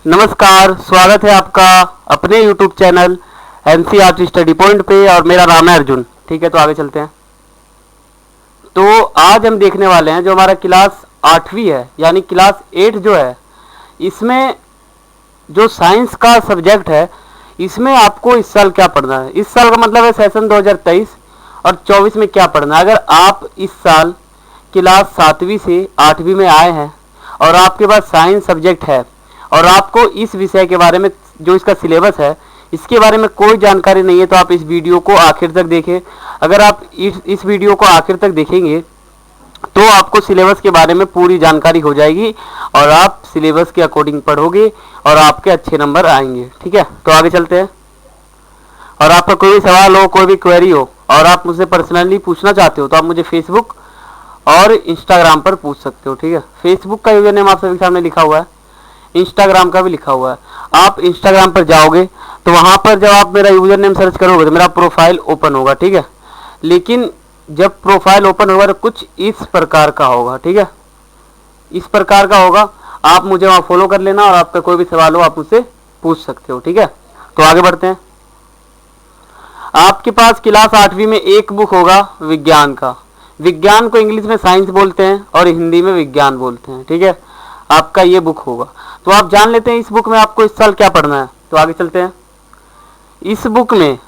नमस्कार, स्वागत है आपका अपने YouTube channel NCERT study point पे और मेरा नाम है अर्जुन। ठीक है, तो आगे चलते हैं। तो आज हम देखने वाले हैं जो हमारा क्लास 8वीं है यानी क्लास 8 जो है, इसमें जो साइंस का सब्जेक्ट है इसमें आपको इस साल क्या पढ़ना है। इस साल का मतलब है सेशन 2023 और 24 में क्या पढ़ना है। अगर आप इस साल क्लास 7वीं से 8वीं में आए हैं और आपके पास साइंस सब्जेक्ट है और आपको इस विषय के बारे में जो इसका सिलेबस है इसके बारे में कोई जानकारी नहीं है, तो आप इस वीडियो को आखिर तक देखें। अगर आप इस वीडियो को आखिर तक देखेंगे तो आपको सिलेबस के बारे में पूरी जानकारी हो जाएगी और आप सिलेबस के अकॉर्डिंग पढ़ोगे और आपके अच्छे नंबर आएंगे। ठीक है, तो आगे चलते हैं। और आपका कोई भी सवाल हो, कोई भी क्वेरी हो और आप मुझसे पर्सनली पूछना चाहते हो तो आप मुझे फेसबुक और इंस्टाग्राम पर पूछ सकते हो। ठीक है, फेसबुक का यूजर नेम आप सभी सामने लिखा हुआ है, इंस्टाग्राम का भी लिखा हुआ है। आप इंस्टाग्राम पर जाओगे तो वहां पर जब आप मेरा यूजर नेम सर्च करोगे तो मेरा प्रोफाइल ओपन होगा। ठीक है, लेकिन जब प्रोफाइल ओपन होगा तो कुछ इस प्रकार का होगा। ठीक है, इस प्रकार का होगा। आप मुझे वहां फॉलो कर लेना और आपका कोई भी सवाल हो आप मुझसे पूछ सकते हो। ठीक है, तो आगे बढ़ते हैं। आपके पास क्लास 8वीं में एक बुक होगा विज्ञान का। विज्ञान को इंग्लिश में साइंस बोलते हैं और हिंदी में विज्ञान बोलते हैं। ठीक है, आपका ये बुक होगा। तो आप जान लेते हैं इस बुक में आपको इस साल क्या पढ़ना है। तो आगे चलते हैं। इस बुक में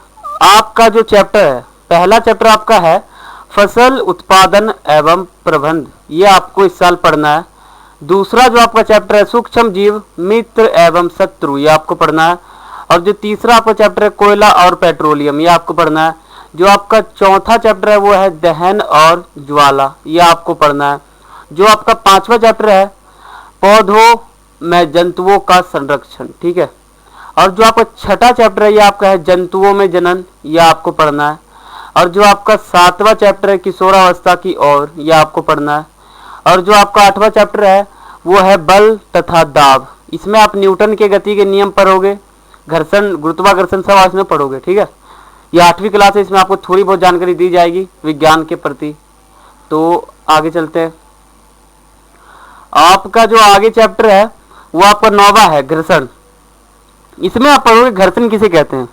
आपका जो चैप्टर है, पहला चैप्टर आपका है फसल उत्पादन एवं प्रबंध, ये आपको इस साल पढ़ना है। दूसरा जो आपका चैप्टर है सूक्ष्म जीव मित्र एवं शत्रु, ये आपको पढ़ना है। और जो तीसरा आपका चैप्टर है कोयला और पेट्रोलियम, ये आपको पढ़ना है। जो आपका चौथा चैप्टर है वो है दहन और ज्वाला, ये आपको पढ़ना है। जो आपका पांचवा चैप्टर है पौधों में जंतुओं का संरक्षण। ठीक है, और जो आपका छठा चैप्टर है ये आपका है जंतुओं में जनन, ये आपको पढ़ना है। और जो आपका सातवां चैप्टर है किशोरावस्था की ओर, ये आपको पढ़ना है। और जो आपका आठवां चैप्टर है वो है बल तथा दाब, इसमें आप न्यूटन के गति के नियम पढ़ोगे, घर्षण गुरुत्वाकर्षण सब इसमें पढ़ोगे। ठीक है, ये 8वीं क्लास है, इसमें आपको थोड़ी बहुत जानकारी दी जाएगी विज्ञान के प्रति। तो आगे चलते हैं। आपका जो आगे चैप्टर है वो आपका 9वां है घर्षण। इसमें आप पढ़ोगे घर्षण किसे कहते हैं,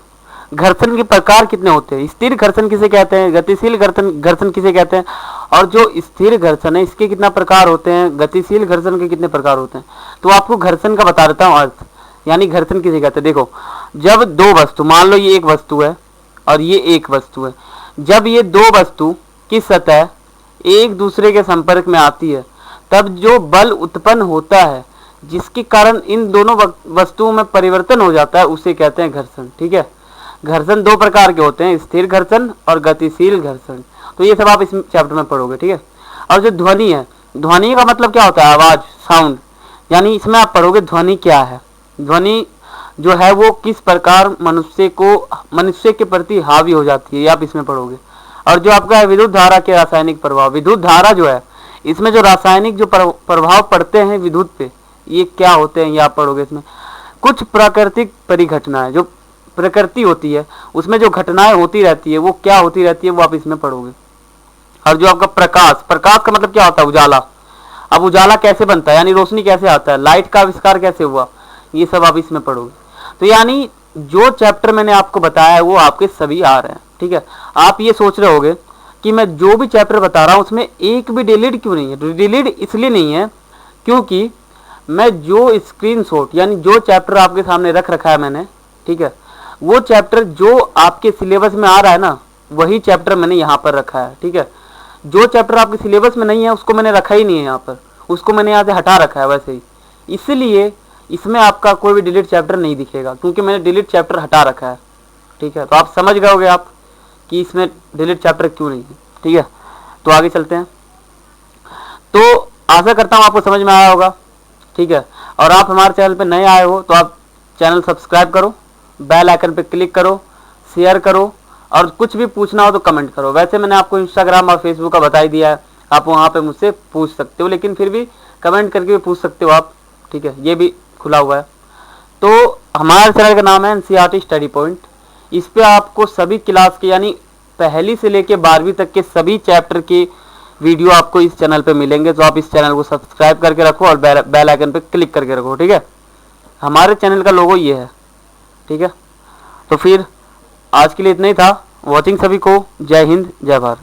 घर्षण के प्रकार कितने होते हैं, स्थिर घर्षण किसे कहते हैं, गतिशील घर्षण किसे कहते हैं, और जो स्थिर घर्षण है इसके कितना प्रकार होते हैं, गतिशील घर्षण के कितने प्रकार होते हैं। तो आपको घर्षण का बता देता हूँ अर्थ, यानी घर्षण किसे कहते हैं। देखो, जब दो वस्तु, मान लो ये एक वस्तु है और ये एक वस्तु है, जब ये दो वस्तु की सतह एक दूसरे के संपर्क में आती है तब जो बल उत्पन्न होता है जिसके कारण इन दोनों वस्तुओं में परिवर्तन हो जाता है उसे कहते हैं घर्षण। ठीक है, घर्षण दो प्रकार के होते हैं, स्थिर घर्षण और गतिशील घर्षण। तो ये सब आप इस चैप्टर में पढ़ोगे। ठीक है, और जो ध्वनि है, ध्वनि का मतलब क्या होता है, आवाज, साउंड, यानी इसमें आप पढ़ोगे ध्वनि क्या है, ध्वनि जो है वो किस प्रकार मनुष्य के प्रति हावी हो जाती है, ये आप इसमें पढ़ोगे। और जो आपका है विद्युत धारा के रासायनिक प्रभाव, विद्युत धारा जो है इसमें जो रासायनिक जो प्रभाव पड़ते हैं विद्युत पे, ये क्या होते हैं ये आप पढ़ोगे। इसमें कुछ प्राकृतिक परिघटनाएं, जो प्रकृति होती है उसमें जो घटनाएं होती रहती है वो क्या होती रहती है वो आप इसमें पढ़ोगे। और जो आपका प्रकाश, प्रकाश का मतलब क्या होता है, उजाला। अब उजाला कैसे बनता है, यानी रोशनी कैसे आता है, लाइट का आविष्कार कैसे हुआ, ये सब आप इसमें पढ़ोगे। तो यानी जो चैप्टर मैंने आपको बताया है वो आपके सभी आ रहे हैं। ठीक है, आप ये सोच रहे होगे कि मैं जो भी चैप्टर बता रहा हूँ उसमें एक भी डिलीट क्यों नहीं है। डिलीट इसलिए नहीं है क्योंकि मैं जो स्क्रीनशॉट, यानी जो चैप्टर आपके सामने रख रखा है मैंने, ठीक है, वो चैप्टर जो आपके सिलेबस में आ रहा है ना वही चैप्टर मैंने यहाँ पर रखा है। ठीक है, जो चैप्टर आपके सिलेबस में नहीं है उसको मैंने रखा ही नहीं है यहाँ पर, उसको मैंने यहाँ से हटा रखा है वैसे ही। इसलिए इसमें आपका कोई भी डिलीट चैप्टर नहीं दिखेगा क्योंकि मैंने डिलीट चैप्टर हटा रखा है। ठीक है, तो आप समझ गए होगे आप कि इसमें डिलीट चैप्टर क्यों नहीं है। ठीक है, तो आगे चलते हैं। तो आशा करता हूँ आपको समझ में आया होगा। ठीक है, और आप हमारे चैनल पे नए आए हो तो आप चैनल सब्सक्राइब करो, बेल आइकन पे क्लिक करो, शेयर करो, और कुछ भी पूछना हो तो कमेंट करो। वैसे मैंने आपको इंस्टाग्राम और फेसबुक का बता ही दिया है, आप वहाँ पे मुझसे पूछ सकते हो, लेकिन फिर भी कमेंट करके भी पूछ सकते हो आप। ठीक है, ये भी खुला हुआ है। तो हमारे चैनल का नाम है NCERT स्टडी पॉइंट। इस पे आपको सभी क्लास के, यानी पहली से लेके 12वीं तक के सभी चैप्टर के वीडियो आपको इस चैनल पे मिलेंगे। तो आप इस चैनल को सब्सक्राइब करके रखो और बेल आइकन पे क्लिक करके रखो। ठीक है, हमारे चैनल का लोगो ये है, ठीक है। तो फिर आज के लिए इतना ही था। वॉचिंग सभी को, जय हिंद जय भारत।